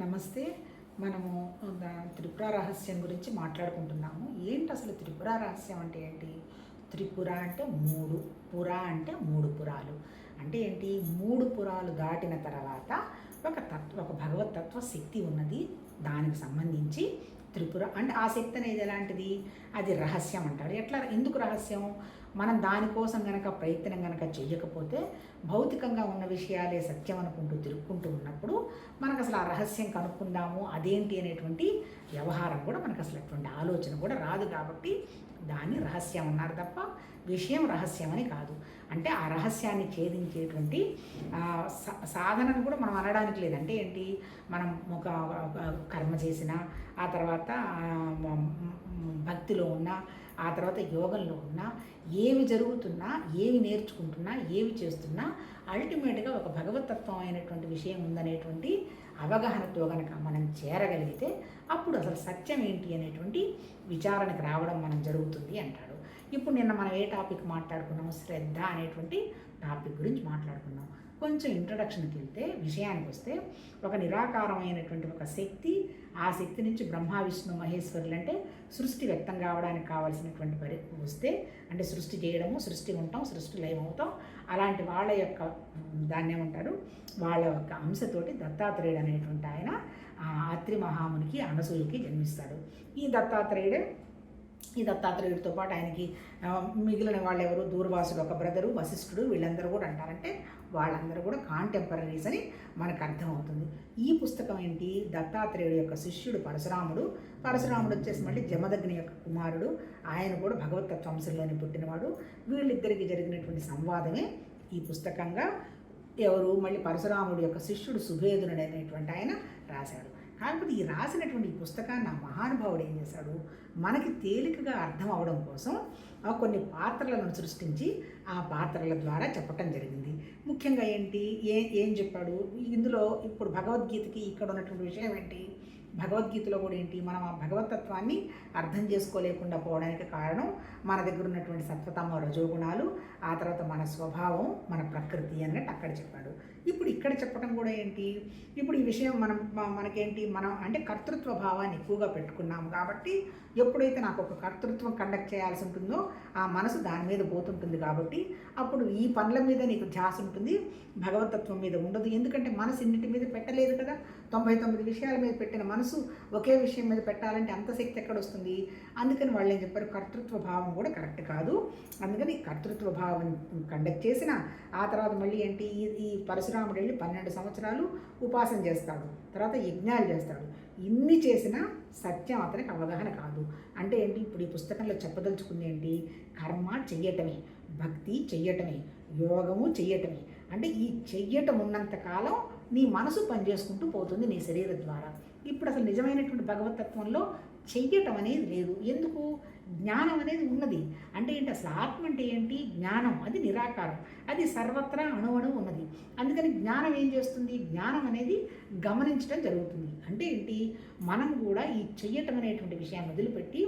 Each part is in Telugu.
నమస్తే. మనము త్రిపుర రహస్యం గురించి మాట్లాడుకుంటున్నాము. ఏంటి అసలు త్రిపుర రహస్యం అంటే ఏంటి? త్రిపుర అంటే 3, పుర అంటే 3 పురాలు. అంటే ఏంటి? 3 పురాలు దాటిన తర్వాత ఒక భగవత్ తత్వ శక్తి ఉన్నది. దానికి సంబంధించి త్రిపుర అంటే ఆ శక్తి అనేది ఎలాంటిది? అది రహస్యం అంటారు. ఎందుకు రహస్యం? మనం దానికోసం గనక ప్రయత్నం గనక చెయ్యకపోతే భౌతికంగా ఉన్న విషయాలే సత్యం అనుకుంటూ తిరుక్కుంటూ ఉన్నప్పుడు మనకు అసలు ఆ రహస్యం కనుక్కుందాము అదేంటి అనేటువంటి వ్యవహారం కూడా మనకు అసలు అటువంటి ఆలోచన కూడా రాదు. కాబట్టి దాన్ని రహస్యం అన్నారు తప్ప విషయం రహస్యం అని కాదు. అంటే ఆ రహస్యాన్ని ఛేదించేటువంటి సాధనను కూడా మనం అనడానికి లేదంటే ఏంటి? మనం ఒక కర్మ చేసిన ఆ తర్వాత భక్తిలో ఉన్న ఆ తర్వాత యోగంలో ఉన్న ఏవి జరుగుతున్నా ఏవి నేర్చుకుంటున్నా ఏవి చేస్తున్నా అల్టిమేట్గా ఒక భగవతత్వం అయినటువంటి విషయం ఉందనేటువంటి అవగాహనతో కనుక మనం చేరగలిగితే అప్పుడు అసలు సత్యం ఏంటి అనేటువంటి విచారణకు రావడం మనం జరుగుతుంది అంటాడు. ఇప్పుడు నిన్న మనం ఏ టాపిక్ మాట్లాడుకున్నాము? శ్రద్ధ అనేటువంటి టాపిక్ గురించి మాట్లాడుకున్నాం. కొంచెం ఇంట్రడక్షన్కి వెళ్తే విషయానికి వస్తే ఒక నిరాకారమైనటువంటి ఒక శక్తి, ఆ శక్తి నుంచి బ్రహ్మ విష్ణు మహేశ్వరులు అంటే సృష్టి వ్యక్తం కావడానికి కావాల్సినటువంటి వస్తే అంటే సృష్టి చేయడము, సృష్టి ఉంటాం, సృష్టి లయమవుతాం. అలాంటి వాళ్ళ యొక్క దాన్ని ఏమంటారు? వాళ్ళ యొక్క అంశతోటి దత్తాత్రేయుడు అనేటువంటి ఆయన అత్రి మహామునికి అనసూయకి జన్మిస్తాడు. ఈ దత్తాత్రేయుడితో పాటు ఆయనకి మిగిలిన వాళ్ళు ఎవరు? దూర్వాసుడు ఒక బ్రదరు, వశిష్ఠుడు, వీళ్ళందరూ కూడా అంటారంటే వాళ్ళందరూ కూడా కాంటెంపరీస్ అని మనకు అర్థమవుతుంది. ఈ పుస్తకం ఏంటి? దత్తాత్రేయుడు యొక్క శిష్యుడు పరశురాముడు వచ్చేసి మళ్ళీ జమదగ్ని యొక్క కుమారుడు. ఆయన కూడా భగవతత్వ వంశంలోనే పుట్టినవాడు. వీళ్ళిద్దరికి జరిగినటువంటి సంవాదమే ఈ పుస్తకంగా ఎవరు? మళ్ళీ పరశురాముడు యొక్క శిష్యుడు సుభేదునుడు అనేటువంటి ఆయన రాశాడు. కాకపోతే ఈ రాసినటువంటి ఈ పుస్తకాన్ని ఆ మహానుభావుడు ఏం చేశాడు? మనకి తేలికగా అర్థం అవడం కోసం కొన్ని పాత్రలను సృష్టించి ఆ పాత్రల ద్వారా చెప్పటం జరిగింది. ముఖ్యంగా ఏంటి? ఏం చెప్పాడు ఇందులో? ఇప్పుడు భగవద్గీతకి ఇక్కడ ఉన్నటువంటి విషయం ఏంటి? భగవద్గీతలో కూడా ఏంటి? మనం ఆ భగవతత్వాన్ని అర్థం చేసుకోలేకుండా పోవడానికి కారణం మన దగ్గర ఉన్నటువంటి సత్వతమ రజోగుణాలు, ఆ తర్వాత మన స్వభావం, మన ప్రకృతి అన్నట్టు అక్కడ చెప్పాడు. ఇప్పుడు ఇక్కడ చెప్పడం కూడా ఏంటి? ఇప్పుడు ఈ విషయం మనకేంటి? మనం అంటే కర్తృత్వ భావాన్ని ఎక్కువగా పెట్టుకున్నాము కాబట్టి ఎప్పుడైతే నాకు ఒక కర్తృత్వం కండక్ట్ చేయాల్సి ఉంటుందో ఆ మనసు దాని మీద పోతుంటుంది. కాబట్టి అప్పుడు ఈ పనుల మీద నీకు ధ్యాస ఉంటుంది, భగవతత్వం మీద ఉండదు. ఎందుకంటే మనసు ఇన్నిటి మీద పెట్టలేదు కదా. 99 విషయాల మీద పెట్టిన మనసు ఒకే విషయం మీద పెట్టాలంటే అంత శక్తి ఎక్కడ వస్తుంది? అందుకని వాళ్ళు ఏం చెప్పారు? కర్తృత్వ భావం కూడా కరెక్ట్ కాదు. అందుకని కర్తృత్వ భావం కండక్ట్ చేసిన ఆ తర్వాత మళ్ళీ ఏంటి? ఈ పరశురాముడు వెళ్ళి 12 సంవత్సరాలు ఉపాసన చేస్తాడు, తర్వాత యజ్ఞాలు చేస్తాడు. ఇన్ని చేసినా సత్యం అతనికి అవగాహన కాదు. అంటే ఏంటి? ఇప్పుడు ఈ పుస్తకంలో చెప్పదలుచుకుంది ఏంటి? కర్మ చెయ్యటమే, భక్తి చెయ్యటమే, యోగము చెయ్యటమే. అంటే ఈ చెయ్యటం ఉన్నంతకాలం నీ మనసు పనిచేసుకుంటూ పోతుంది నీ శరీరం ద్వారా. ఇప్పుడు అసలు నిజమైనటువంటి భగవతత్వంలో చెయ్యటం అనేది లేదు. ఎందుకు? జ్ఞానం అనేది ఉన్నది. అంటే ఏంటి? అసలు ఆత్మ అంటే ఏంటి? జ్ఞానం. అది నిరాకారం, అది సర్వత్రా అణువణు ఉన్నది. అందుకని జ్ఞానం ఏం చేస్తుంది? జ్ఞానం అనేది గమనించడం జరుగుతుంది. అంటే ఏంటి? మనం కూడా ఈ చెయ్యటం అనేటువంటి విషయాన్ని వదిలిపెట్టి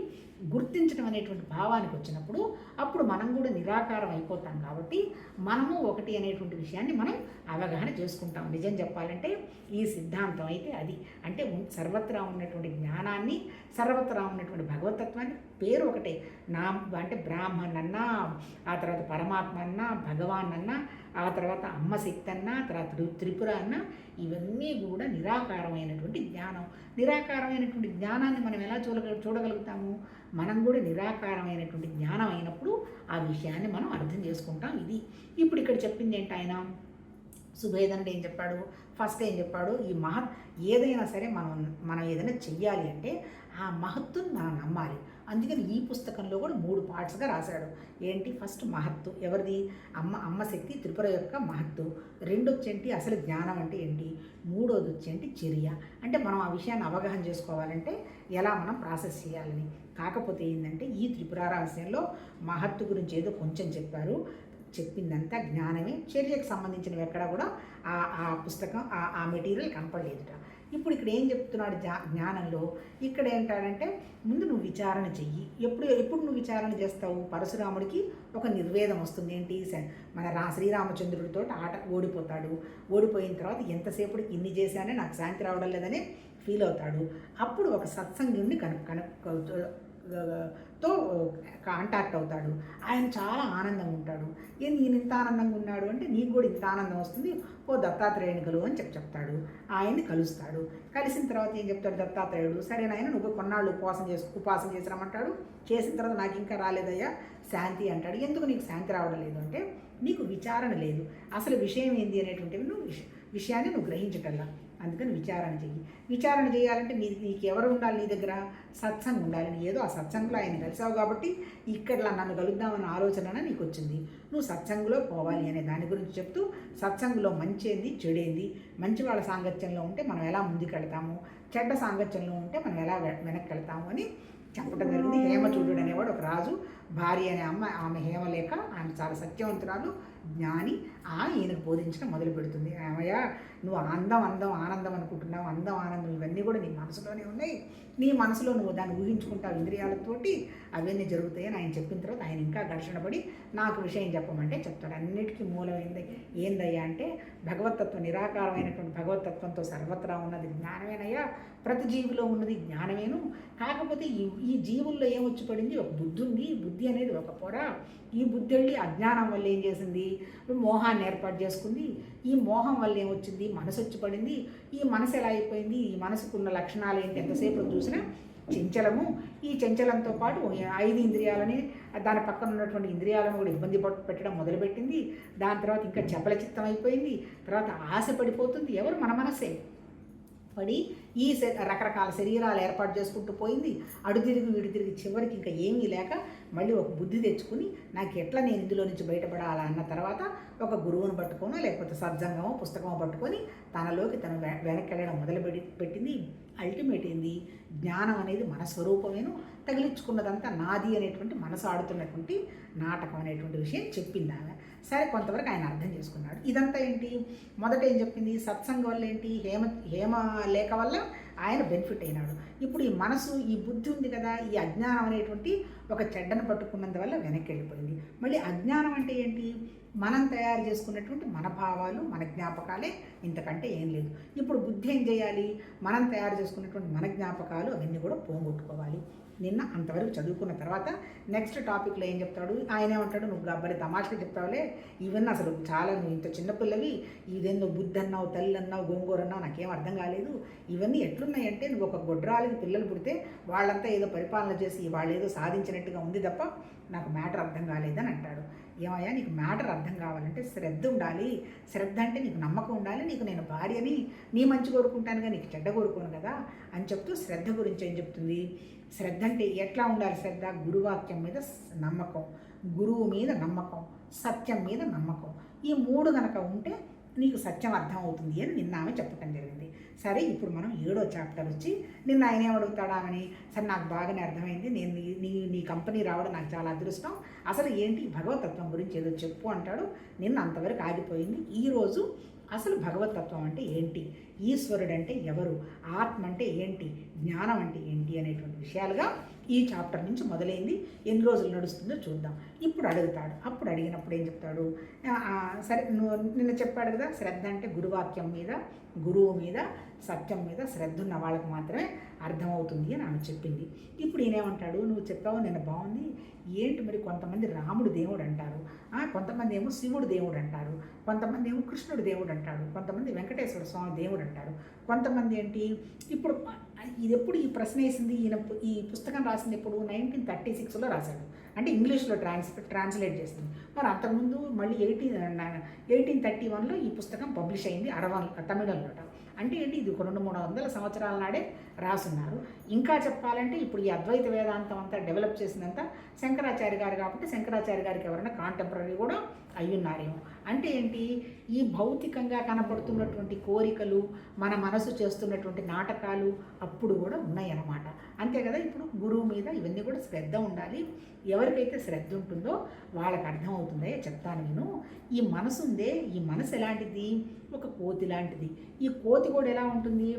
గుర్తించడం అనేటువంటి భావానికి వచ్చినప్పుడు అప్పుడు మనం కూడా నిరాకారం అయిపోతాం. కాబట్టి మనము ఒకటి అనేటువంటి విషయాన్ని మనం అవగాహన చేసుకుంటాం. నిజం చెప్పాలంటే ఈ సిద్ధాంతం అయితే అది. అంటే సర్వత్రా ఉన్నటువంటి జ్ఞానాన్ని, సర్వత్రా ఉన్నటువంటి భగవతత్వాన్ని పేరు ఒకటే. అంటే బ్రాహ్మణ్ అన్నా, ఆ తర్వాత పరమాత్మ అన్నా, భగవాన్ అన్నా, ఆ తర్వాత అమ్మ శక్తి అన్నా, తర్వాత త్రిపుర అన్నా, ఇవన్నీ కూడా నిరాకారమైనటువంటి జ్ఞానం. నిరాకారమైనటువంటి జ్ఞానాన్ని మనం ఎలా చూడగలుగుతాము? మనం కూడా నిరాకారమైనటువంటి జ్ఞానం అయినప్పుడు ఆ విషయాన్ని మనం అర్థం చేసుకుంటాం. ఇది ఇప్పుడు ఇక్కడ చెప్పింది ఏంటి? ఆయన సుభేదనుడు ఏం చెప్పాడు? ఫస్ట్ ఏం చెప్పాడు? ఈ ఏదైనా సరే మనం ఏదైనా చెయ్యాలి అంటే ఆ మహత్తుని మనం నమ్మాలి. అందుకని ఈ పుస్తకంలో కూడా 3 పార్ట్స్గా రాశాడు. ఏంటి? ఫస్ట్ మహత్తు ఎవరిది? అమ్మ శక్తి త్రిపుర యొక్క మహత్తు. రెండొచ్చేంటి? అసలు జ్ఞానం అంటే ఏంటి? మూడోది వచ్చేంటి? చర్య. అంటే మనం ఆ విషయాన్ని అవగాహన చేసుకోవాలంటే ఎలా మనం ప్రాసెస్ చేయాలని. కాకపోతే ఏంటంటే ఈ త్రిపుర రహస్యంలో మహత్తు గురించి ఏదో కొంచెం చెప్పారు, చెప్పిందంతా జ్ఞానమే. చర్యకు సంబంధించినవి ఎక్కడ కూడా ఆ పుస్తకం ఆ మెటీరియల్ కనపడలేదుట. ఇప్పుడు ఇక్కడ ఏం చెప్తున్నాడు జ్ఞానంలో, ఇక్కడ ఏంటాడంటే ముందు నువ్వు విచారణ చెయ్యి. ఎప్పుడు నువ్వు విచారణ చేస్తావు? పరశురాముడికి ఒక నిర్వేదం వస్తుంది. ఏంటి? మన శ్రీరామచంద్రుడితో ఆట ఓడిపోతాడు. ఓడిపోయిన తర్వాత ఎంతసేపటికి ఇన్ని చేశానే నాకు శాంతి రావడం లేదని ఫీల్ అవుతాడు. అప్పుడు ఒక సత్సంగుడిని తో కాంటాక్ట్ అవుతాడు. ఆయన చాలా ఆనందంగా ఉంటాడు. ఈయన ఇంత ఆనందంగా ఉన్నాడు అంటే నీకు కూడా ఇంత ఆనందం వస్తుంది, ఓ దత్తాత్రేయుని కలువు అని చెప్తాడు. ఆయన్ని కలుస్తాడు. కలిసిన తర్వాత ఏం చెప్తాడు దత్తాత్రేయుడు, సరే నాయన నువ్వు కొన్నాళ్ళు ఉపాసన చేసిరమ్మంటాడు. చేసిన తర్వాత నాకు ఇంకా రాలేదయ్యా శాంతి అంటాడు. ఎందుకు నీకు శాంతి రావడం లేదు అంటే నీకు విచారణ లేదు, అసలు విషయం ఏంది అనేటువంటివి నువ్వు విషయాన్ని నువ్వు గ్రహించటల్లా. అందుకని విచారణ చెయ్యి. విచారణ చేయాలంటే నీకు ఎవరు ఉండాలి? నీ దగ్గర సత్సంగం ఉండాలి. నీ ఏదో ఆ సత్సంగంలో ఆయన కలిసావు కాబట్టి ఇక్కడ నన్ను కలుద్దామన్న ఆలోచన నీకు వచ్చింది. నువ్వు సత్సంగంలో పోవాలి అనే దాని గురించి చెప్తూ సత్సంగంలో మంచి ఏంది చెడేంది, మంచి వాళ్ళ సాంగత్యంలో ఉంటే మనం ఎలా ముందుకెళ్తాము, చెడ్డ సాంగత్యంలో ఉంటే మనం ఎలా వెనక్కి వెళ్తాము అని చెప్పడం జరిగింది. హేమచూడు అనేవాడు ఒక రాజు, భార్య అనే ఆమె హేమలేఖ, ఆమె చాలా సత్యవంతురాలు, జ్ఞాని. ఈయనకు బోధించడం మొదలు పెడుతుంది. ఏమయ్యా నువ్వు ఆనందం అనుకుంటున్నావు, ఆనందం ఇవన్నీ కూడా నీ మనసులోనే ఉన్నాయి. నీ మనసులో నువ్వు దాన్ని ఊహించుకుంటావు ఇంద్రియాలతోటి, అవన్నీ జరుగుతాయని ఆయన చెప్పిన తర్వాత ఆయన ఇంకా ఘర్షణ పడి నాకు విషయం చెప్పమంటే చెప్తాడు. అన్నిటికీ మూలమైంది ఏందయ్యా అంటే భగవతత్వం, నిరాకారమైనటువంటి భగవతత్వంతో సర్వత్రా ఉన్నది జ్ఞానమేనయ్యా, ప్రతి జీవిలో ఉన్నది జ్ఞానమేను. కాకపోతే ఈ జీవుల్లో ఏమొచ్చి పడింది? ఒక బుద్ధి ఉంది. బుద్ధి అనేది ఒక పొర. ఈ బుద్ధి వెళ్ళి అజ్ఞానం వల్ల ఏం చేసింది? మోహాన్ని ఏర్పాటు చేసుకుంది. ఈ మోహం వల్ల ఏమొచ్చింది? మనసు వచ్చి పడింది. ఈ మనసు ఎలా అయిపోయింది? ఈ మనసుకున్న లక్షణాలు ఏంటి? ఎంతసేపు చూసినా చంచలము. ఈ చంచలంతో పాటు 5 ఇంద్రియాలని, దాని పక్కన ఉన్నటువంటి ఇంద్రియాలను కూడా ఇబ్బంది పెట్టడం మొదలుపెట్టింది. దాని తర్వాత ఇంకా చపల చిత్తం అయిపోయింది. తర్వాత ఆశ పడిపోతుంది. ఎవరు? మన మనసే పడి ఈ రకరకాల శరీరాలు ఏర్పాటు చేసుకుంటూ పోయింది. ఇటు తిరిగి చివరికి ఇంకా ఏమీ లేక మళ్ళీ ఒక బుద్ధి తెచ్చుకుని నాకు ఎట్లా నేను ఇందులో నుంచి బయటపడాలా అన్న తర్వాత ఒక గురువును పట్టుకోనో లేకపోతే సత్సంగమో పుస్తకమో పట్టుకొని తనలోకి తను వెనక్కి వెళ్ళడం పెట్టింది. అల్టిమేట్ ఏంది? జ్ఞానం అనేది మన స్వరూపమేను, తగిలించుకున్నదంతా నాది అనేటువంటి మనసు ఆడుతున్నటువంటి నాటకం అనేటువంటి విషయం చెప్పింది ఆమె. సరే, కొంతవరకు ఆయన అర్థం చేసుకున్నాడు. ఇదంతా ఏంటి? మొదట ఏం చెప్పింది? సత్సంగం వల్ల ఏంటి? హేమ లేఖ వల్ల ఆయన బెనిఫిట్ అయినాడు. ఇప్పుడు ఈ మనసు, ఈ బుద్ధి ఉంది కదా, ఈ అజ్ఞానం అనేటువంటి ఒక చెడ్డను పట్టుకున్నందువల్ల వెనక్కి వెళ్ళిపోయింది. మళ్ళీ అజ్ఞానం అంటే ఏంటి? మనం తయారు చేసుకున్నటువంటి మన భావాలు, మన జ్ఞాపకాలే, ఇంతకంటే ఏం లేదు. ఇప్పుడు బుద్ధి ఏం చేయాలి? మనం తయారు చేసుకున్నటువంటి మన జ్ఞాపకాలు అవన్నీ కూడా పోగొట్టుకోవాలి. నిన్న అంతవరకు చదువుకున్న తర్వాత నెక్స్ట్ టాపిక్లో ఏం చెప్తాడు? ఆయన ఏమంటాడు? నువ్వు గబ్బరి తమాషగా చెప్తావులే, ఇవన్నీ అసలు చాలా, నువ్వు ఇంత చిన్నపిల్లవి, ఇదేందో బుద్ధి అన్నావు, తల్లి అన్నావు, గోంగూర అన్నావు, నాకేం అర్థం కాలేదు. ఇవన్నీ ఎట్లున్నాయంటే నువ్వు ఒక గొడ్రాలికి పిల్లలు పుడితే వాళ్ళంతా ఏదో పరిపాలన చేసి వాళ్ళు ఏదో సాధించినట్టుగా ఉంది తప్ప నాకు మ్యాటర్ అర్థం కాలేదని అంటాడు. ఏమయ్యా, నీకు మ్యాటర్ అర్థం కావాలంటే శ్రద్ధ ఉండాలి. శ్రద్ధ అంటే నీకు నమ్మకం ఉండాలి. నీకు నేను భార్యని, నీ మంచి కోరుకుంటానుగా, నీకు చెడ్డ కోరుకోను కదా అని చెప్తూ శ్రద్ధ గురించి ఏం చెప్తుంది? శ్రద్ధ అంటే ఎట్లా ఉండాలి? శ్రద్ధ గురువాక్యం మీద నమ్మకం, గురువు మీద నమ్మకం, సత్యం మీద నమ్మకం. ఈ 3 కనుక ఉంటే నీకు సత్యం అర్థం అవుతుంది అని నిన్న ఆమె చెప్పటం జరిగింది. సరే, ఇప్పుడు మనం 7వ చాప్టర్ వచ్చి నిన్న ఆయన ఏమడుగుతాడా అని. సరే, నాకు బాగానే అర్థమైంది, నేను నీ కంపెనీ రావడం నాకు చాలా అదృష్టం, అసలు ఏంటి భగవతత్వం గురించి ఏదో చెప్పు అంటాడు. నిన్న అంతవరకు ఆగిపోయింది. ఈరోజు అసలు భగవతత్వం అంటే ఏంటి, ఈశ్వరుడు అంటే ఎవరు, ఆత్మ అంటే ఏంటి, జ్ఞానం అంటే ఏంటి అనేటువంటి విషయాలుగా ఈ చాప్టర్ నుంచి మొదలైంది. ఎన్ని రోజులు నడుస్తుందో చూద్దాం. ఇప్పుడు అడుగుతాడు. అప్పుడు అడిగినప్పుడు ఏం చెప్తాడు? సరే, నిన్న చెప్పాడు కదా, శ్రద్ధ అంటే గురువాక్యం మీద, గురువు మీద, సత్యం మీద శ్రద్ధ ఉన్న వాళ్ళకి మాత్రమే అర్థమవుతుంది అని ఆమె చెప్పింది. ఇప్పుడు ఈయనేమంటాడు? నువ్వు చెప్పావు నిన్న బాగుంది, ఏంటి మరి కొంతమంది రాముడు దేవుడు అంటారు, కొంతమంది ఏమో శివుడు దేవుడు అంటారు, కొంతమంది ఏమో కృష్ణుడు దేవుడు అంటాడు, కొంతమంది వెంకటేశ్వర స్వామి దేవుడు అంటారు, కొంతమంది ఏంటి? ఇప్పుడు ఇది ఎప్పుడు ఈ ప్రశ్న వేసింది ఈయన? ఈ పుస్తకం రాసింది ఎప్పుడు? 1936లో రాశాడు. అంటే ఇంగ్లీష్లో ట్రాన్స్లేట్ చేసింది. మరి అంతకుముందు మళ్ళీ 1831లో ఈ పుస్తకం పబ్లిష్ అయింది తమిళంలో. అంటే ఏంటి? ఇది ఒక 200-300 సంవత్సరాల నాడే రాసున్నారు. ఇంకా చెప్పాలంటే ఇప్పుడు ఈ అద్వైత వేదాంతం అంతా డెవలప్ చేసిందంతా శంకరాచార్య గారు కాబట్టి శంకరాచార్య గారికి ఎవరైనా కాంటెంపరీ కూడా అయ్యున్నారేమో. అంటే ఏంటి? ఈ భౌతికంగా కనపడుతున్నటువంటి కోరికలు, మన మనసు చేస్తున్నటువంటి నాటకాలు అప్పుడు కూడా ఉన్నాయన్నమాట. అంతే కదా. ఇప్పుడు గురువు మీద ఇవన్నీ కూడా శ్రద్ధ ఉండాలి. ఎవరికైతే శ్రద్ధ ఉంటుందో వాళ్ళకి అర్థమవుతుందే చెప్తాను నేను. ఈ మనసు ఉందే, ఈ మనసు ఎలాంటిది? ఒక కోతి లాంటిది. ఈ కోతి కూడా ఎలా ఉంటుంది?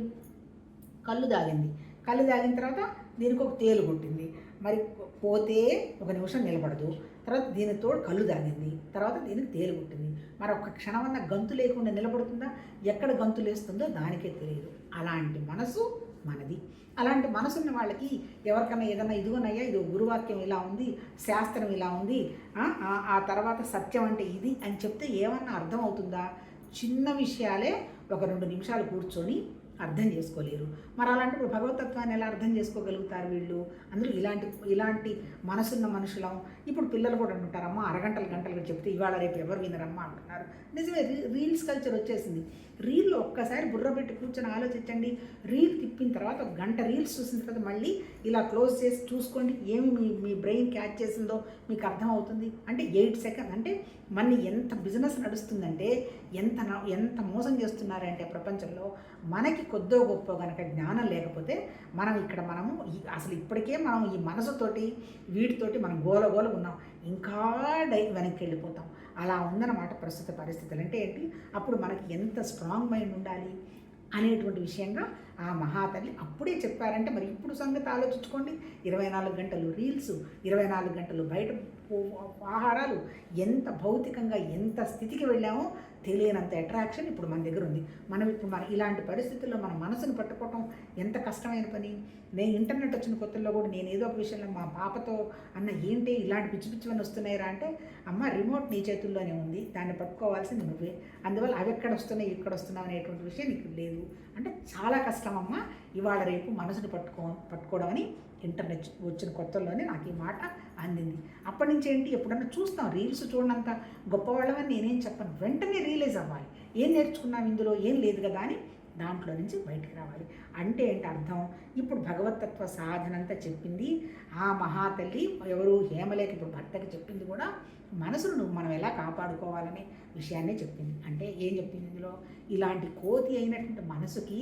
కళ్ళు తాగింది. కళ్ళు తాగిన తర్వాత దీనికి ఒక తేలు కొట్టింది. మరి పోతే ఒక నిమిషం నిలబడదు. తర్వాత దీనికి తోడు కళ్ళు తాగింది. తర్వాత దీనికి తేలు కొట్టింది. మరి ఒక్క క్షణమన్నా గంతు లేకుండా నిలబడుతుందా? ఎక్కడ గంతు లేస్తుందో దానికే తెలియదు. అలాంటి మనసు మనది. అలాంటి మనసున్న వాళ్ళకి ఎవరికైనా ఏదైనా ఇదిగోనయ్యా ఇది గురువాక్యం ఇలా ఉంది, శాస్త్రం ఇలా ఉంది, ఆ తర్వాత సత్యం అంటే ఇది అని చెప్తే ఏమన్నా అర్థం అవుతుందా? చిన్న విషయాలే ఒక 2 నిమిషాలు కూర్చొని అర్థం చేసుకోలేరు. మరి అలాంటప్పుడు భగవతత్వాన్ని ఎలా అర్థం చేసుకోగలుగుతారు వీళ్ళు? అందులో ఇలాంటి మనసున్న మనుషులం. ఇప్పుడు పిల్లలు కూడా అంటుంటారమ్మా అరగంటలు గంటలు చెప్తే ఇవాళ రేపు ఎవరు వినరమ్మా అంటున్నారు. నిజమే, రీల్స్ కల్చర్ వచ్చేసింది. రీల్లో ఒక్కసారి బుర్ర పెట్టి కూర్చొని ఆలోచించండి. రీల్ తిప్పిన తర్వాత ఒక గంట రీల్స్ చూసిన తర్వాత మళ్ళీ ఇలా క్లోజ్ చేసి చూసుకోండి, ఏమి మీ బ్రెయిన్ క్యాచ్ చేసిందో మీకు అర్థమవుతుంది. అంటే 8 సెకండ్ అంటే మన ఎంత బిజినెస్ నడుస్తుందంటే ఎంత మోసం చేస్తున్నారంటే ప్రపంచంలో. మనకి కొద్దో గొప్ప కనుక జ్ఞానం లేకపోతే మనము అసలు ఇప్పటికే మనం ఈ మనసుతోటి వీటితోటి మనం గోల ఉన్నాం. ఇంకా వెనక్కి వెళ్ళిపోతాం. అలా ఉందన్నమాట ప్రస్తుత పరిస్థితులు. అంటే ఏంటి, అప్పుడు మనకి ఎంత స్ట్రాంగ్ మైండ్ ఉండాలి అనేటువంటి విషయంగా ఆ మహాతల్లి అప్పుడే చెప్పారంటే మరి ఇప్పుడు సంగతి ఆలోచించుకోండి. 24 గంటలు రీల్స్, 24 గంటలు బయట ఆహారాలు, ఎంత భౌతికంగా ఎంత స్థితికి వెళ్ళామో తెలియనంత అట్రాక్షన్ ఇప్పుడు మన దగ్గర ఉంది. ఇప్పుడు మన ఇలాంటి పరిస్థితుల్లో మన మనసును పట్టుకోవటం ఎంత కష్టమైన పని. నేను ఇంటర్నెట్ వచ్చిన కొత్తల్లో కూడా నేను ఏదో ఒక విషయంలో మా పాపతో అన్న ఏంటి ఇలాంటి పిచ్చివన్నీ వస్తున్నాయిరా అంటే, అమ్మ రిమోట్ నీ చేతుల్లోనే ఉంది, దాన్ని పట్టుకోవాల్సింది నువ్వే, అందువల్ల అవి ఎక్కడ వస్తున్నాయి ఇక్కడ వస్తున్నావు అనేటువంటి విషయం నీకు లేదు. అంటే చాలా కష్టం అమ్మ ఇవాళ రేపు మనసును పట్టుకోవడం అని ఇంటర్నెట్ వచ్చిన కొత్తల్లోనే నాకు ఈ మాట అందింది. అప్పటి నుంచి ఏంటి, ఎప్పుడన్నా చూస్తాం రీల్స్ చూడనంత గొప్పవాళ్ళమని నేనేం చెప్పను. వెంటనే రియలైజ్ అవ్వాలి, ఏం నేర్చుకున్నాం ఇందులో, ఏం లేదు కదా అని దాంట్లో నుంచి బయటికి రావాలి. అంటే ఏంటి అర్థం, ఇప్పుడు భగవతత్వ సాధనంతా చెప్పింది ఆ మహాతల్లి. ఎవరు హేమలేఖ ఇప్పుడు భర్తకి చెప్పింది కూడా మనసును మనం ఎలా కాపాడుకోవాలనే విషయాన్నే చెప్పింది. అంటే ఏం చెప్పింది ఇందులో, ఇలాంటి కోతి అయినటువంటి మనసుకి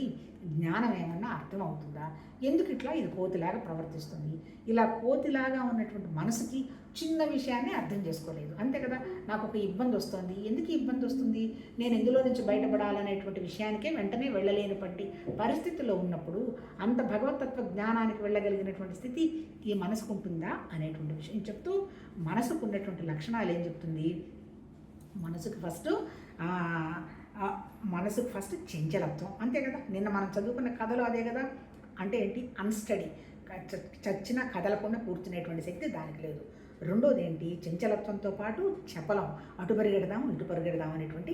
జ్ఞానం ఏమన్నా అర్థమవుతుందా? ఎందుకు ఇట్లా ఇది కోతిలాగా ప్రవర్తిస్తుంది? ఇలా కోతిలాగా ఉన్నటువంటి మనసుకి చిన్న విషయాన్ని అర్థం చేసుకోలేదు, అంతే కదా. నాకు ఒక ఇబ్బంది వస్తుంది, ఎందుకు ఇబ్బంది వస్తుంది, నేను ఎందులో నుంచి బయటపడాలనేటువంటి విషయానికే వెంటనే వెళ్ళలేనటువంటి పరిస్థితుల్లో ఉన్నప్పుడు అంత భగవతత్వ జ్ఞానానికి వెళ్ళగలిగినటువంటి స్థితి ఈ మనసుకు ఉంటుందా అనేటువంటి విషయం చెప్తూ మనసుకు ఉన్నటువంటి లక్షణాలు ఏం చెప్తుంది. మనసుకు ఫస్ట్ చంచలత్వం, అంతే కదా. నిన్న మనం చదువుకున్న కథలో అదే కదా. అంటే ఏంటి, అన్స్టడీ, చచ్చిన కదలకుండా కూర్చునేటువంటి శక్తి దానికి లేదు. రెండోది ఏంటి, చంచలత్వంతో పాటు చపలం, అటు పరిగెడదాం ఇటు పరిగెడదాం అనేటువంటి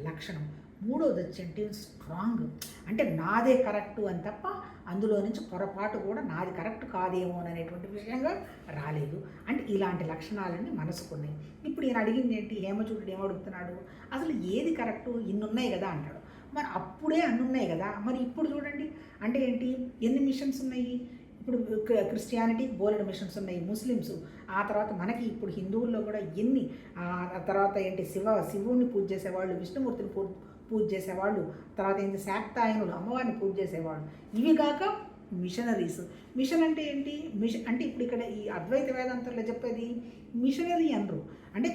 లక్షణం. మూడోది వచ్చేంటి స్ట్రాంగ్, అంటే నాదే కరెక్టు అని తప్ప అందులో నుంచి పొరపాటు కూడా నాది కరెక్ట్ కాదేమో అనేటువంటి విషయంగా రాలేదు. అంటే ఇలాంటి లక్షణాలన్నీ మనసుకున్నాయి. ఇప్పుడు ఈయన అడిగింది ఏంటి, హేమచూడుడు ఏమడుగుతున్నాడు, అసలు ఏది కరెక్టు, ఇన్నున్నాయి కదా అంటాడు. మరి అప్పుడే అన్నున్నాయి కదా, మరి ఇప్పుడు చూడండి అంటే ఏంటి, ఎన్ని మిషన్స్ ఉన్నాయి. ఇప్పుడు క్రిస్టియానిటీ బోలెడు మిషన్స్ ఉన్నాయి, ముస్లిమ్స్, ఆ తర్వాత మనకి ఇప్పుడు హిందువుల్లో కూడా ఎన్ని, ఆ తర్వాత ఏంటి శివుణ్ణి పూజ చేసేవాళ్ళు, విష్ణుమూర్తిని పూజ చేసేవాళ్ళు, తర్వాత ఏంటి శాక్తాయనులు అమ్మవారిని పూజ చేసేవాళ్ళు. ఇవి కాక మిషనరీస్. మిషన్ అంటే ఏంటి, మిషన్ అంటే ఇప్పుడు ఇక్కడ ఈ అద్వైత వేదాంతంలో చెప్పేది మిషనరీ అనరు. అంటే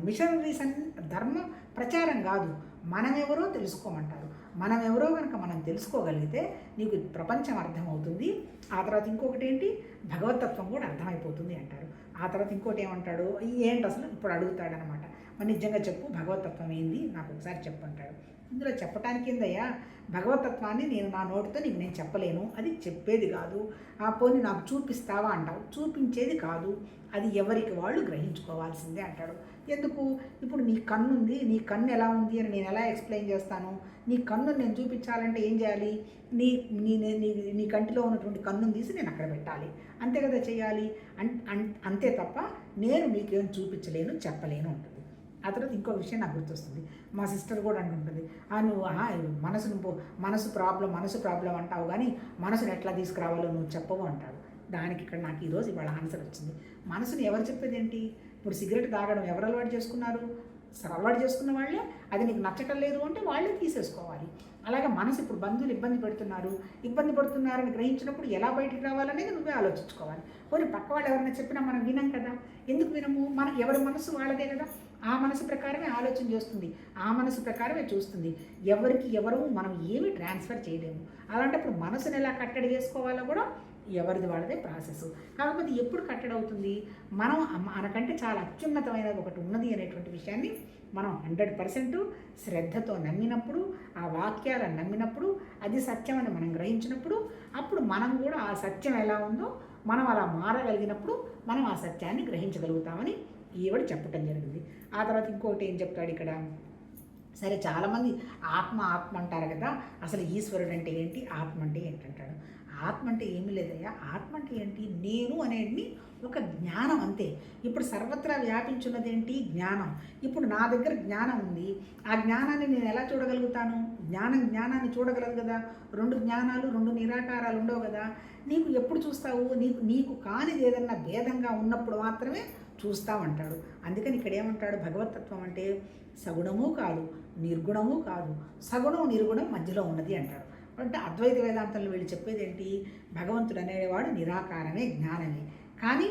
మిషనరీస్ అని ధర్మ ప్రచారం కాదు, మనమెవరో తెలుసుకోమంటారు. మనమెవరో కనుక మనం తెలుసుకోగలిగితే నీకు ప్రపంచం అర్థమవుతుంది. ఆ తర్వాత ఇంకొకటి ఏంటి, భగవతత్వం కూడా అర్థమైపోతుంది అంటారు. ఆ తర్వాత ఇంకోటి ఏమంటాడు, ఏంటి అసలు ఇప్పుడు అడుగుతాడనమాట, మరి నిజంగా చెప్పు భగవతత్వం ఏంది నాకు ఒకసారి చెప్పంటాడు. ఇందులో చెప్పటానికి ఏందయ్యా, భగవతత్వాన్ని నేను నా నోటితో నీకు నేను చెప్పలేను, అది చెప్పేది కాదు. ఆ పోనీ నాకు చూపిస్తావా అంటావు, చూపించేది కాదు, అది ఎవరికి వాళ్ళు గ్రహించుకోవాల్సిందే అంటాడు. ఎందుకు, ఇప్పుడు నీ కన్ను ఉంది, నీ కన్ను ఎలా ఉంది అని నేను ఎలా ఎక్స్ప్లెయిన్ చేస్తాను? నీ కన్ను నేను చూపించాలంటే ఏం చేయాలి, నీ నీ నీ కంటిలో ఉన్నటువంటి కన్నును తీసి నేను అక్కడ పెట్టాలి, అంతే కదా చేయాలి. అంతే తప్ప నేను మీకేం చూపించలేను, చెప్పలేను ఉంటుంది. ఆ తర్వాత ఇంకో విషయం నాకు గుర్తొస్తుంది, మా సిస్టర్ కూడా అంటుంటుంది, నువ్వు మనసు ప్రాబ్లం అంటావు కానీ మనసును ఎట్లా తీసుకురావాలో నువ్వు చెప్పవు అంటాడు. దానికి ఇక్కడ నాకు ఈరోజు ఇవాళ ఆన్సర్ వచ్చింది. మనసుని ఎవరు చెప్పేది ఏంటి, ఇప్పుడు సిగరెట్ తాగడం ఎవరు అలవాటు చేసుకున్నారు, అలవాటు చేసుకున్న వాళ్ళే, అది నీకు నచ్చటం లేదు అంటే వాళ్ళే తీసేసుకోవాలి. అలాగే మనసు ఇప్పుడు బంధువులు ఇబ్బంది పడుతున్నారని గ్రహించినప్పుడు ఎలా బయటికి రావాలనేది నువ్వే ఆలోచించుకోవాలి. పోనీ పక్క వాళ్ళు ఎవరైనా చెప్పినా మనం వినం కదా, ఎందుకు వినము, ఎవరి మనసు వాళ్ళదే కదా. ఆ మనసు ప్రకారమే ఆలోచన చేస్తుంది, ఆ మనసు ప్రకారమే చూస్తుంది. ఎవరికి ఎవరు మనం ఏమి ట్రాన్స్ఫర్ చేయలేము. అలాంటప్పుడు మనసుని ఎలా కట్టడి చేసుకోవాలో కూడా ఎవరిది వాళ్ళదే ప్రాసెస్. కాకపోతే ఎప్పుడు కట్టడి అవుతుంది, మనం మనకంటే చాలా అత్యున్నతమైనది ఒకటి ఉన్నది అనేటువంటి విషయాన్ని మనం 100% శ్రద్ధతో నమ్మినప్పుడు, ఆ వాక్యాలను నమ్మినప్పుడు, అది సత్యమని మనం గ్రహించినప్పుడు, అప్పుడు మనం కూడా ఆ సత్యం ఎలా ఉందో మనం అలా మారగలిగినప్పుడు మనం ఆ సత్యాన్ని గ్రహించగలుగుతామని ఈవిడ చెప్పటం జరిగింది. ఆ తర్వాత ఇంకొకటి ఏం చెప్తాడు ఇక్కడ, సరే చాలామంది ఆత్మ ఆత్మ అంటారు కదా, అసలు ఈశ్వరుడు అంటే ఏంటి, ఆత్మ అంటే ఏంటంటాడు. ఆత్మ అంటే ఏమీ లేదయ్యా, ఆత్మ అంటే ఏంటి, నేను అనేది ఒక జ్ఞానం అంతే. ఇప్పుడు సర్వత్రా వ్యాపించున్నది ఏంటి, జ్ఞానం. ఇప్పుడు నా దగ్గర జ్ఞానం ఉంది, ఆ జ్ఞానాన్ని నేను ఎలా చూడగలుగుతాను, జ్ఞానాన్ని చూడగలదు కదా. రెండు జ్ఞానాలు, రెండు నిరాకారాలు ఉండవు కదా. నీకు ఎప్పుడు చూస్తావు, నీకు కానిది ఏదన్నా భేదంగా ఉన్నప్పుడు మాత్రమే చూస్తామంటాడు. అందుకని ఇక్కడ ఏమంటాడు, భగవతత్వం అంటే సగుణము కాదు, నిర్గుణము కాదు, సగుణం నిర్గుణం మధ్యలో ఉన్నది అంటాడు. అంటే అద్వైత వేదాంతంలో వీళ్ళు చెప్పేది ఏంటి, భగవంతుడు అనేవాడు నిరాకారమే, జ్ఞానమే. కానీ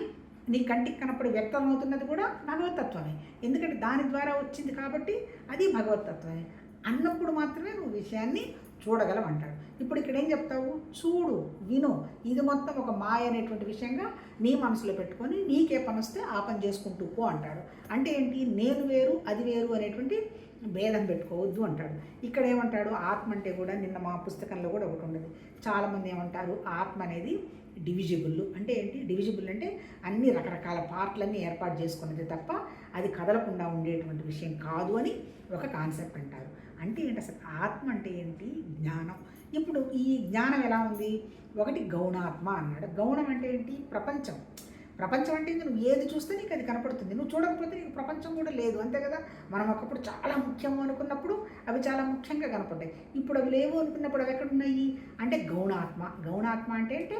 నీ కంటికి కనపడి వ్యక్తమవుతున్నది కూడా భగవతత్వమే. ఎందుకంటే దాని ద్వారా వచ్చింది కాబట్టి అది భగవతత్వమే అన్నప్పుడు మాత్రమే నువ్వు విషయాన్ని చూడగలవు అంటాడు. ఇప్పుడు ఇక్కడ ఏం చెప్తావు, చూడు, విను, ఇది మొత్తం ఒక మాయ అనేటువంటి విషయంగా నీ మనసులో పెట్టుకొని నీకే పని వస్తే ఆ పని చేసుకుంటూ పో అంటాడు. అంటే ఏంటి, నేను వేరు అది వేరు అనేటువంటి భేదం పెట్టుకోవద్దు అంటాడు. ఇక్కడ ఏమంటాడు, ఆత్మ అంటే కూడా నిన్న మా పుస్తకంలో కూడా ఒకటి ఉండదు. చాలామంది ఏమంటారు, ఆత్మ అనేది డివిజిబుల్. అంటే ఏంటి, డివిజిబుల్ అంటే అన్ని రకరకాల పార్ట్లన్నీ ఏర్పాటు చేసుకున్నది తప్ప అది కదలకుండా ఉండేటువంటి విషయం కాదు అని ఒక కాన్సెప్ట్ అంటారు. అంటే ఏంటి అసలు ఆత్మ అంటే ఏంటి, జ్ఞానం. ఇప్పుడు ఈ జ్ఞానం ఎలా ఉంది, ఒకటి గౌణాత్మ అన్నాడు. గౌణం అంటే ఏంటి, ప్రపంచం. ప్రపంచం అంటే నువ్వు ఏది చూస్తే నీకు అది కనపడుతుంది, నువ్వు చూడకపోతే నీకు ప్రపంచం కూడా లేదు, అంతే కదా. మనం ఒకప్పుడు చాలా ముఖ్యము అనుకున్నప్పుడు అవి చాలా ముఖ్యంగా కనపడ్డాయి, ఇప్పుడు అవి లేవు అనుకున్నప్పుడు అవి ఎక్కడున్నాయి అంటే గౌణాత్మ. గౌణాత్మ అంటే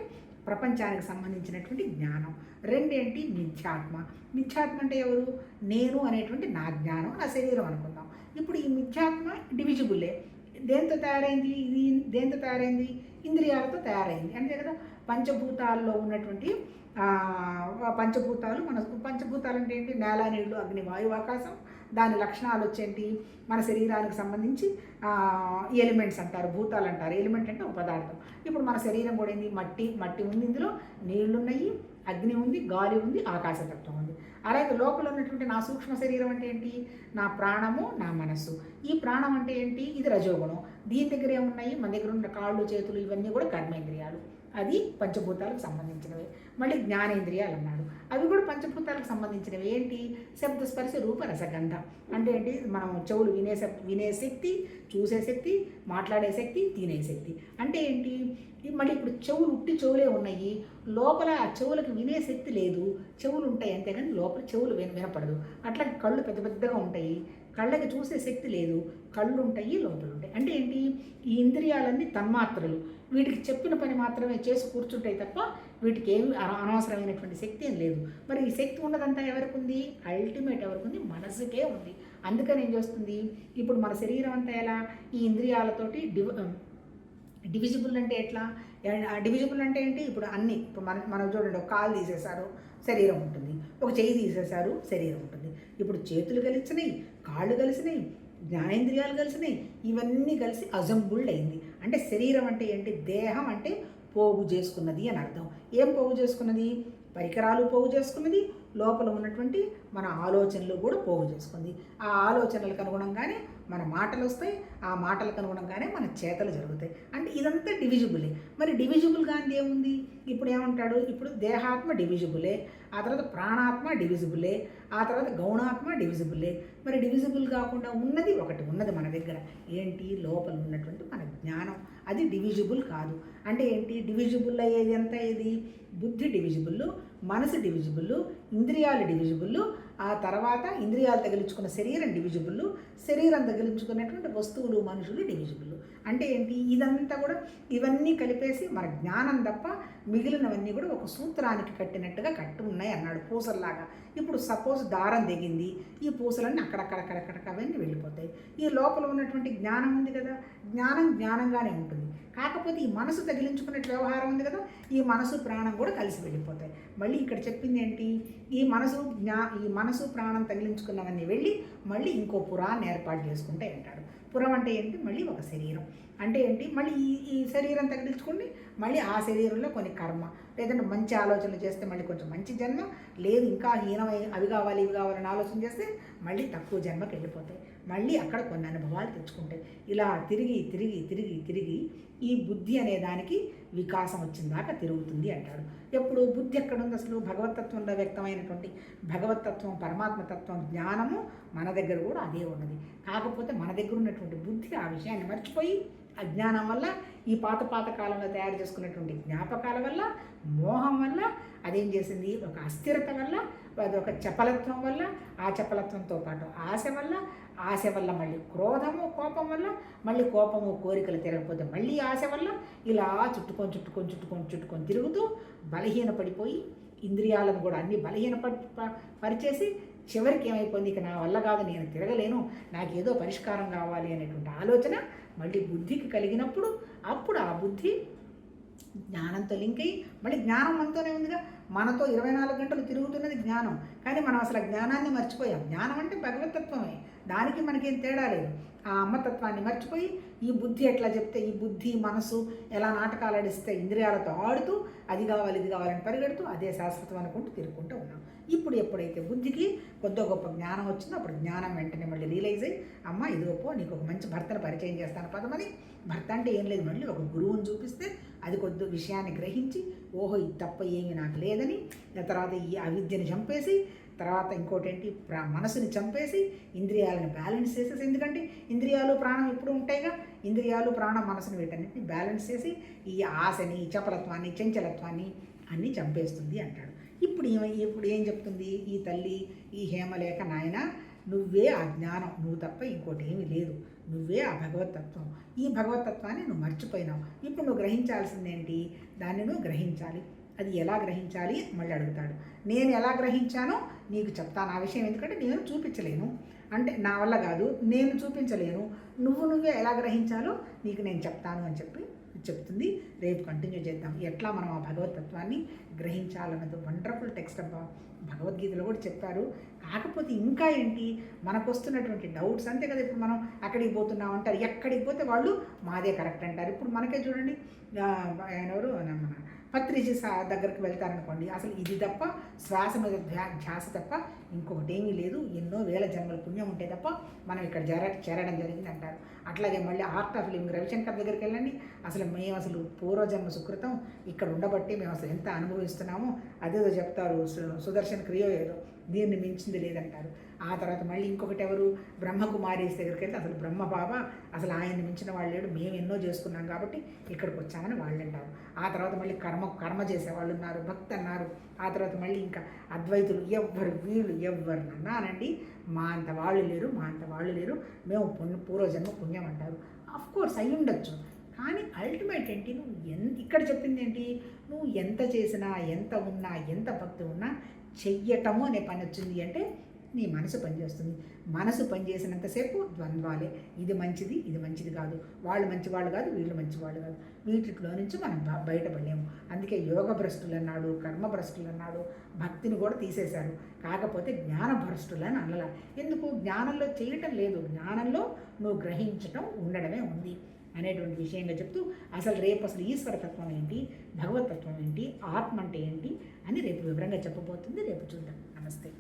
ప్రపంచానికి సంబంధించినటువంటి జ్ఞానం. రెండేంటి, మిథ్యాత్మ. మిథ్యాత్మ అంటే ఎవరు, నేను అనేటువంటి నా జ్ఞానం, నా శరీరం అనుకుందాం. ఇప్పుడు ఈ మిథ్యాత్మ డివిజిబుల్లే. దేంతో తయారైంది, ఇది దేంతో తయారైంది, ఇంద్రియాలతో తయారైంది, అంతే కదా. పంచభూతాల్లో ఉన్నటువంటి పంచభూతాలు పంచభూతాలు అంటే ఏంటి, నేల, నీళ్లు, అగ్ని, వాయువు, ఆకాశం. దాని లక్షణాలు వచ్చేంటి, మన శరీరానికి సంబంధించి ఎలిమెంట్స్ అంటారు, భూతాలు అంటారు. ఎలిమెంట్ అంటే ఒక పదార్థం. ఇప్పుడు మన శరీరం కూడా ఏంది, మట్టి ఉంది, ఇందులో నీళ్లు ఉన్నాయి, అగ్ని ఉంది, గాలి ఉంది, ఆకాశతత్వం ఉంది. అలాగే లోపల ఉన్నటువంటి నా సూక్ష్మ శరీరం అంటే ఏంటి, నా ప్రాణము, నా మనస్సు. ఈ ప్రాణం అంటే ఏంటి, ఇది రజోగుణం. దీని దగ్గర ఏమున్నాయి, మన దగ్గర ఉన్న కాళ్ళు, చేతులు, ఇవన్నీ కూడా కర్మేంద్రియాలు, అది పంచభూతాలకు సంబంధించినవి. మళ్ళీ జ్ఞానేంద్రియాలు అన్నాడు, అవి కూడా పంచభూతాలకు సంబంధించినవి. ఏంటి, శబ్ద, స్పర్శ, రూప, రసగంధ. అంటే ఏంటి, మనం చెవులు వినే శక్తి, చూసే శక్తి, మాట్లాడే శక్తి, తినే శక్తి. అంటే ఏంటి, మళ్ళీ ఇప్పుడు చెవులు ఉట్టి చెవులే ఉన్నాయి, లోపల చెవులకు వినే శక్తి లేదు. చెవులు ఉంటాయి అంతేగాని లోపల చెవులు వినపడదు. అట్లా కళ్ళు పెద్ద పెద్దగా ఉంటాయి, కళ్ళకి చూసే శక్తి లేదు, కళ్ళు ఉంటాయి, లోపల ఉంటాయి. అంటే ఏంటి, ఈ ఇంద్రియాలన్నీ తన్మాత్రలు, వీటికి చెప్పిన పని మాత్రమే చేసి కూర్చుంటాయి తప్ప వీటికి ఏమి అనవసరమైనటువంటి శక్తి ఏం లేదు. మరి ఈ శక్తి ఉన్నదంతా ఎవరికి ఉంది, అల్టిమేట్ ఎవరికి ఉంది, మనసుకే ఉంది. అందుకని ఏం చేస్తుంది, ఇప్పుడు మన శరీరం అంతా ఎలా, ఈ ఇంద్రియాలతోటి డివిజిబుల్ అంటే ఎట్లా, డివిజిబుల్ అంటే ఏంటి, ఇప్పుడు అన్నీ, ఇప్పుడు మనం చూడండి, ఒక కాలు తీసేశారు, శరీరం ఉంటుంది, ఒక చెయ్యి తీసేశారు, శరీరం ఉంటుంది. ఇప్పుడు చేతులు కలిసినాయి, కాళ్ళు కలిసినాయి, జ్ఞానేంద్రియాలు కలిసినాయి, ఇవన్నీ కలిసి అజంబుల్డ్ అయింది. అంటే శరీరం అంటే ఏంటి, దేహం అంటే పోగు చేసుకున్నది అని అర్థం. ఏం పోగు చేసుకున్నది, పరికరాలు పోగు చేసుకున్నది, లోపల ఉన్నటువంటి మన ఆలోచనలు కూడా పోగు చేసుకుంది. ఆ ఆలోచనలకు అనుగుణంగానే మన మాటలు వస్తాయి, ఆ మాటలకు అనుగుణంగానే మన చేతలు జరుగుతాయి. అంటే ఇదంతా డివిజిబులే. మరి డివిజిబుల్ కాంతి ఏముంది, ఇప్పుడు ఏమంటాడు, ఇప్పుడు దేహాత్మ డివిజిబులే, ఆ తర్వాత ప్రాణాత్మ డివిజిబులే, ఆ తర్వాత గౌణాత్మ డివిజిబులే. మరి డివిజిబుల్ కాకుండా ఉన్నది ఒకటి ఉన్నది మన దగ్గర, ఏంటి, లోపల ఉన్నటువంటి మన జ్ఞానం, అది డివిజిబుల్ కాదు. అంటే ఏంటి, డివిజిబుల్ అయ్యేది ఎంత, ఏది, బుద్ధి డివిజిబుల్, మనసు డివిజిబుల్, ఇంద్రియాలు డివిజిబుల్, ఆ తర్వాత ఇంద్రియాలు తగిలించుకున్న శరీరం డివిజిబుల్, శరీరం తగిలించుకున్నటువంటి వస్తువులు, మనుషులు డివిజిబుల్. అంటే ఏంటి, ఇదంతా కూడా ఇవన్నీ కలిపేసి మన జ్ఞానం తప్ప మిగిలినవన్నీ కూడా ఒక సూత్రానికి కట్టినట్టుగా కట్టి ఉన్నాయి అన్నాడు, పూసల్లాగా. ఇప్పుడు సపోజ్ దారం దిగింది, ఈ పూసలన్నీ అక్కడక్కడక్కడక్కడక్క అవన్నీ వెళ్ళిపోతాయి. ఈ లోపల ఉన్నటువంటి జ్ఞానం ఉంది కదా, జ్ఞానం జ్ఞానంగానే ఉంటుంది. కాకపోతే ఈ మనసు తగిలించుకునే వ్యవహారం ఉంది కదా, ఈ మనసు ప్రాణం కూడా కలిసి వెళ్ళిపోతాయి. మళ్ళీ ఇక్కడ చెప్పింది ఏంటి, ఈ మనసు ప్రాణం తగిలించుకున్నవన్నీ వెళ్ళి మళ్ళీ ఇంకో పురాన్ని ఏర్పాటు చేసుకుంటే అంటాడు. పురం అంటే ఏంటి? మళ్ళీ ఒక శరీరం అంటే ఏంటి? మళ్ళీ ఈ శరీరం తగిలించుకుని మళ్ళీ ఆ శరీరంలో కొన్ని కర్మ, లేదంటే మంచి ఆలోచనలు చేస్తే మళ్ళీ కొంచెం మంచి జన్మ, లేదు ఇంకా హీనమై అవి కావాలి ఇవి కావాలని ఆలోచన చేస్తే మళ్ళీ తక్కువ జన్మకి వెళ్ళిపోతాయి. మళ్ళీ అక్కడ కొన్ని అనుభవాలు తెచ్చుకుంటాయి. ఇలా తిరిగి తిరిగి తిరిగి తిరిగి ఈ బుద్ధి అనే దానికి వికాసం వచ్చిన దాకా తిరుగుతుంది అంటాడు. ఎప్పుడు బుద్ధి ఎక్కడుంది? అసలు భగవతత్వంలో వ్యక్తమైనటువంటి భగవతత్వం, పరమాత్మతత్వం, జ్ఞానము మన దగ్గర కూడా అదే ఉన్నది. కాకపోతే మన దగ్గర ఉన్నటువంటి బుద్ధి ఆ విషయాన్ని మర్చిపోయి అజ్ఞానం వల్ల, ఈ పాత కాలంలో తయారు చేసుకున్నటువంటి జ్ఞాపకాల వల్ల, మోహం వల్ల అదేం చేసింది? ఒక అస్థిరత వల్ల, అదొక చపలత్వం వల్ల, ఆ చపలత్వంతో పాటు ఆశ వల్ల మళ్ళీ క్రోధము, కోపం వల్ల మళ్ళీ కోపము, కోరికలు తిరగకపోతే మళ్ళీ ఆశ వల్ల ఇలా చుట్టుకొని తిరుగుతూ బలహీనపడిపోయి ఇంద్రియాలను కూడా అన్ని పరిచేసి చివరికి ఏమైపోయింది? ఇక నా వల్ల కాదు, నేను తిరగలేను, నాకేదో పరిష్కారం కావాలి అనేటువంటి ఆలోచన మళ్ళీ బుద్ధికి కలిగినప్పుడు అప్పుడు ఆ బుద్ధి జ్ఞానంతో లింక్ అయ్యి మళ్ళీ జ్ఞానం మనతోనే ఉందిగా. మనతో 24 గంటలు తిరుగుతున్నది జ్ఞానం. కానీ మనం అసలు జ్ఞానాన్ని మర్చిపోయాం. జ్ఞానం అంటే భగవతత్వమే, దానికి మనకేం తేడా లేదు. ఆ అమ్మతత్వాన్ని మర్చిపోయి ఈ బుద్ధి ఎట్లా చెప్తే, ఈ బుద్ధి మనసు ఎలా నాటకాలు ఆడిస్తే ఇంద్రియాలతో ఆడుతూ అది కావాలి ఇది కావాలని పరిగెడుతూ అదే శాశ్వతం అనుకుంటూ తిరుగుకుంటూ ఉన్నాం. ఇప్పుడు ఎప్పుడైతే బుద్ధికి కొద్ది గొప్ప జ్ఞానం వచ్చిందో అప్పుడు జ్ఞానం వెంటనే మళ్ళీ రియలైజ్ అయ్యి, అమ్మ ఇదిగోపో నీకు ఒక మంచి భర్తను పరిచయం చేస్తాను పదమని. భర్త అంటే ఏం లేదు, మళ్ళీ ఒక గురువుని చూపిస్తే అది కొద్ది విషయాన్ని గ్రహించి, ఓహో ఇది తప్ప ఏమీ నాకు లేదని, తర్వాత ఈ అవిద్యని చంపేసి, తర్వాత ఇంకోటి ఏంటి, మనసుని చంపేసి ఇంద్రియాలను బ్యాలెన్స్ చేసేసి, ఎందుకంటే ఇంద్రియాలు ప్రాణం ఎప్పుడు ఉంటాయిగా, ఇంద్రియాలు ప్రాణం మనసుని వీటన్నిటిని బ్యాలెన్స్ చేసి ఈ ఆశని, చపలత్వాన్ని, చంచలత్వాన్ని అన్నీ చంపేస్తుంది అంటాడు. ఇప్పుడు ఏం చెప్తుంది ఈ తల్లి, ఈ హేమలేఖ? నాయన నువ్వే ఆ జ్ఞానం, నువ్వు తప్ప ఇంకోటి ఏమీ లేదు, నువ్వే ఆ భగవతత్వం. ఈ భగవతత్వాన్ని నువ్వు మర్చిపోయినావు. ఇప్పుడు నువ్వు గ్రహించాల్సిందేంటి? దాన్ని నువ్వు గ్రహించాలి. అది ఎలా గ్రహించాలి మళ్ళీ అడుగుతాడు. నేను ఎలా గ్రహించానో నీకు చెప్తాను ఆ విషయం, ఎందుకంటే నేను చూపించలేను, అంటే నా వల్ల కాదు, నేను చూపించలేను, నువ్వే ఎలా గ్రహించాలో నీకు నేను చెప్తాను అని చెప్తుంది. రేపు కంటిన్యూ చేద్దాం ఎట్లా మనం ఆ భగవతత్వాన్ని గ్రహించాలన్నది. వండర్ఫుల్ టెక్స్ట్ అబ్బా, భగవద్గీతలో కూడా చెప్పారు. కాకపోతే ఇంకా ఏంటి, మనకు వస్తున్నటువంటి డౌట్స్ అంతే కదా. ఇప్పుడు మనం అక్కడికి పోతున్నాం అంటారు, ఎక్కడికి పోతే వాళ్ళు మాదే కరెక్ట్ అంటారు. ఇప్పుడు మనకే చూడండి, ఎవరు మన పత్రిజీ దగ్గరికి వెళ్తారనుకోండి, అసలు ఇది తప్ప శ్వాస మీద ధ్యాస తప్ప ఇంకొకటి ఏమీ లేదు, ఎన్నో వేల జన్మల పుణ్యం ఉంటే తప్ప మనం ఇక్కడ చేరడం జరిగింది అంటారు. అట్లాగే మళ్ళీ ఆర్ట్ ఆఫ్ లివింగ్ రవిశంకర్ దగ్గరికి వెళ్ళండి, మేము అసలు పూర్వజన్మ సుకృతం ఇక్కడ ఉండబట్టి మేము అసలు ఎంత అనుభవిస్తున్నామో అదేదో చెప్తారు, సుదర్శన్ క్రియో ఏదో, దీన్ని మించింది లేదంటారు. ఆ తర్వాత మళ్ళీ ఇంకొకటి ఎవరు, బ్రహ్మకుమారీస్ దగ్గరికి వెళ్తే అసలు బ్రహ్మ బాబా అసలు ఆయన్ని మించిన వాళ్ళు లేడు, మేము ఎన్నో చేసుకున్నాం కాబట్టి ఇక్కడికి వచ్చామని వాళ్ళు అంటారు. ఆ తర్వాత మళ్ళీ కర్మ చేసేవాళ్ళు ఉన్నారు, భక్తి అన్నారు. ఆ తర్వాత మళ్ళీ ఇంకా అద్వైతులు, ఎవ్వరు అన్నానండి, మా అంత వాళ్ళు లేరు, మేము పూర్వజన్మ పుణ్యం అంటారు. అఫ్కోర్స్ అయి ఉండొచ్చు, కానీ అల్టిమేట్ ఏంటి, నువ్వు ఇక్కడ చెప్పింది ఏంటి, నువ్వు ఎంత చేసినా, ఎంత ఉన్నా, ఎంత భక్తి ఉన్నా చెయ్యటము అనే పని వచ్చింది అంటే నీ మనసు పనిచేస్తుంది. మనసు పనిచేసినంతసేపు ద్వంద్వాలే, ఇది మంచిది కాదు, వాళ్ళు మంచివాళ్ళు కాదు, వీళ్ళు మంచివాళ్ళు కాదు, వీటిలో నుంచి మనం బయటపడలేము. అందుకే యోగ భ్రష్టులు అన్నాడు, కర్మ భ్రష్టులు అన్నాడు, భక్తిని కూడా తీసేశారు. కాకపోతే జ్ఞాన భ్రష్టులని అనలా. ఎందుకు? జ్ఞానంలో చేయటం లేదు, జ్ఞానంలో నువ్వు గ్రహించటం ఉండడమే ఉంది అనేటువంటి విషయంగా చెప్తూ అసలు రేపు ఈశ్వరతత్వం ఏంటి, భగవతత్వం ఏంటి, ఆత్మ అంటే ఏంటి అని రేపు వివరంగా చెప్పబోతుంది. రేపు చూద్దాం. నమస్తే.